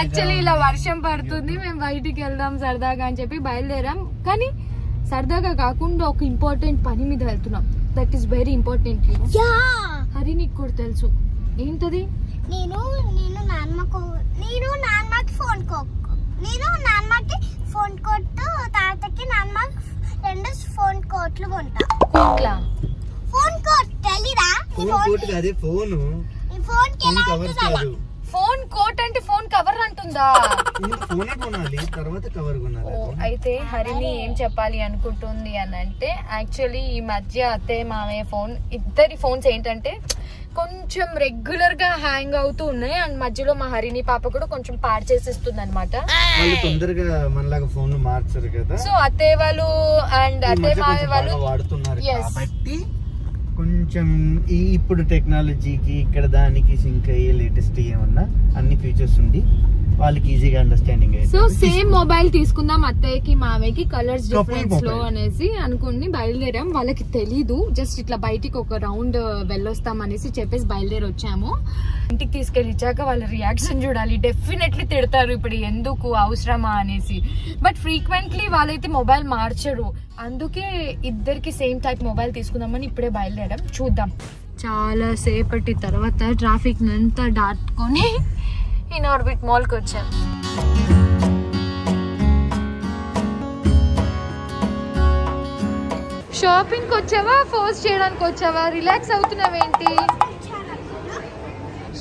Actually ఇలా వర్షం పడుతుంది, మేము బయటికి వెళ్దాం సరదాగా అని చెప్పి బయలుదేరాం. కానీ సరదాగా కాకుండా ఒక ఇంపార్టెంట్ పని మీద వెళ్తున్నాం. That is very important. Hari నీకు కూడా తెలుసు ఏంటది? నేను నాన్నకి ఫోన్ కొట్టు, తాతకి నాన్నకి 2 ఫోన్ కోట్లు కొంటా. కోట్లా? ఫోన్ కోట్ తెలీదా? ఫోన్ కోట్ అంటే ఫోన్ కవర్ అంటుందా? అయితే హరిని ఏం చెప్పాలి అనుకుంటుంది అని అంటే, యాక్చువల్లీ ఈ మధ్య అత్తయ్య మామయ్య ఫోన్, ఇద్దరి ఫోన్స్ ఏంటంటే కొంచెం రెగ్యులర్ గా హ్యాంగ్ అవుతూ ఉన్నాయి. అండ్ మధ్యలో మా హరిని పాప కూడా కొంచెం పాడు చేసేస్తుంది అనమాట. సో అత్తయ్య వాళ్ళు అండ్ అత్తయ్య మామయ్య వాళ్ళు వాడుతున్నారు కాబట్టి కొంచెం ఇప్పుడు టెక్నాలజీకి ఇక్కడ దానికి సింక్ అయ్యే లేటెస్ట్ ఏమన్నా అన్ని ఫీచర్స్ ఉండి వాళ్ళకి ఈజీగా అండర్స్టాండింగ్. సో సేమ్ మొబైల్ తీసుకుందాం అత్తయ్యకి మామయ్యకి, కలర్స్ డిఫరెన్స్ లో అనేసి అనుకుని బయలుదేరాం. వాళ్ళకి తెలీదు, జస్ట్ ఇట్లా బయటికి ఒక రౌండ్ వెళ్ళొస్తాం అనేసి చెప్పేసి బయలుదేరి వచ్చాము. ఇంటికి తీసుకెళ్ళి ఇచ్చాక వాళ్ళ రియాక్షన్ చూడాలి. డెఫినెట్లీ తిడతారు ఇప్పుడు ఎందుకు అవసరమా అనేసి. బట్ ఫ్రీక్వెంట్లీ వాళ్ళైతే మొబైల్ మార్చరు. అందుకే ఇద్దరికి సేమ్ టైప్ మొబైల్ తీసుకుందామని ఇప్పుడే బయలుదేరాం. చూద్దాం. చాలా సేపటి తర్వాత ట్రాఫిక్ అంతా దాటుకొని ఇన్ ఆర్బిట్ మాల్కి వచ్చాం. షాపింగ్కి వచ్చావా, ఫోర్స్ చేయడానికి వచ్చావా? రిలాక్స్ అవుతున్నావేంటి?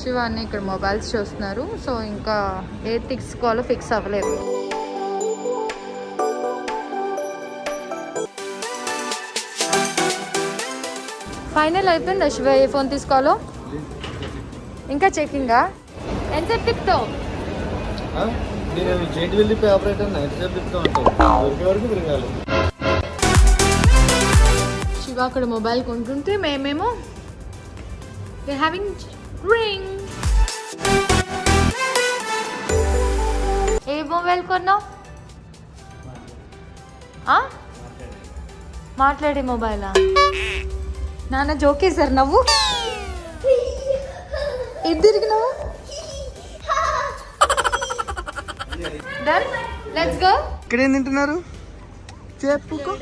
శివాన్ని ఇక్కడ మొబైల్స్ చూస్తున్నారు. సో ఇంకా ఏది తీసుకోవాలో ఫిక్స్ అవ్వలేదు. ఫైనల్ అయిపోయింది. శివ ఏ ఫోన్ తీసుకోవాలో ఇంకా చెకింగా. ఎంత తిప్పుతావు? శివ అక్కడ మొబైల్ కొంటుంటే మేమేమో హ్యావింగ్ డ్రింక్. ఏ మొబైల్ కొన్నావు? మాట్లాడే మొబైలా? నాన్న జోకేశారు. నవ్వు ఎదిరిగినావు. Let's go. ఇక్కడ ఏం తింటున్నారు చెప్పుకో.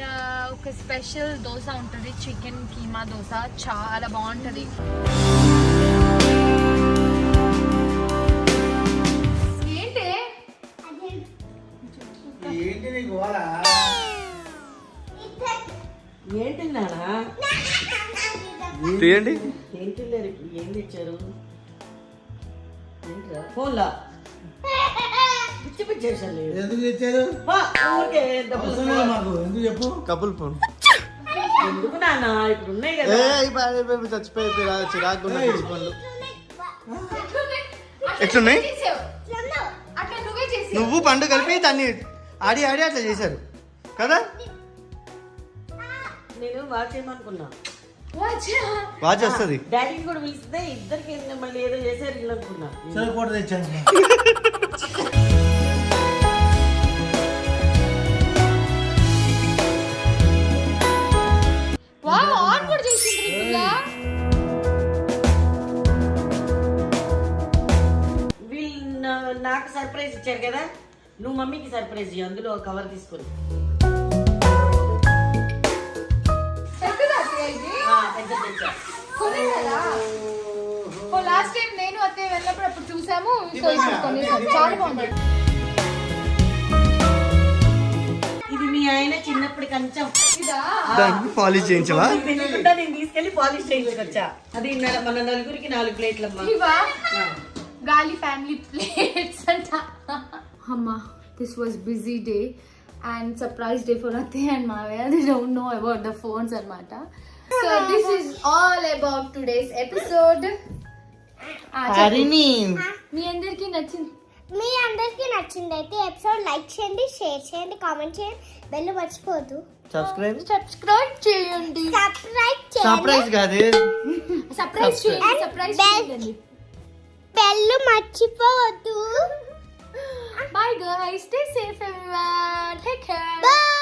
ఒక స్పెషల్ దోశ ఉంటుంది, చికెన్ కీమా దోశ, చాలా బాగుంటది. ఏంటి ఏంటి నానా? తీయండి. ఏంటి లేరు? ఏం తెచ్చారు? ఫోన్లా పిచ్చి పిచ్చి చేశారు. ఎందుకు తెచ్చారు? ఎందుకు చెప్పు. కపుల్ ఫోన్ ఎందుకు నానా? ఇప్పుడు ఉన్నాయి కదా. చచ్చిపోయి చిరాకు ఎట్లున్నాయి? నువ్వు పండు కలిపి దాన్ని ఆడి అట్లా చేశారు కదా. నేను వాచ్ చేయమనుకున్నా. వాచ్ వస్తుంది. డాడీని కూడా పిలిస్తే ఇద్దరికి మళ్ళీ ఏదో చేశారు ఇల్లు అనుకున్నా. వీళ్ళు నాకు సర్ప్రైజ్ ఇచ్చారు కదా, నువ్వు మమ్మీకి సర్ప్రైజ్ ఇయ్యి. అందులో కవర్ తీసుకొని లాస్ట్ టైం నేను అత్తయ్య వెళ్ళినప్పుడు అప్పుడు చూసాము. సో చాలా బాగుంది. ఇది మీ ఆయన చిన్నప్పుడు కొంచెం పాలిష్ చేయించవా? నేను తీసుకెళ్లి పాలిష్ చేయించుకొచ్చా. అది మన నలుగురికి 4 ప్లేట్లమ్మా. గాలి ఫ్యామిలీ ప్లేట్స్ అంట. అమ్మా, this was busy day and surprise day for అత్తయ్య అండ్ మావయ్య. They don't know about the phones anamata. So this is all about today's episode. హరిని మీ అందరికి నచ్చిందైతే ఎపిసోడ్ లైక్ చేయండి, షేర్ చేయండి, కామెంట్ చేయండి, బెల్ మర్చిపోవద్దు. సబ్స్క్రైబ్ చేయండి. సర్ప్రైజ్ కాదు, సర్ప్రైజ్ చేయండి. బెల్ మర్చిపోవద్దు. Bye guys, stay safe everyone. Take care. Bye.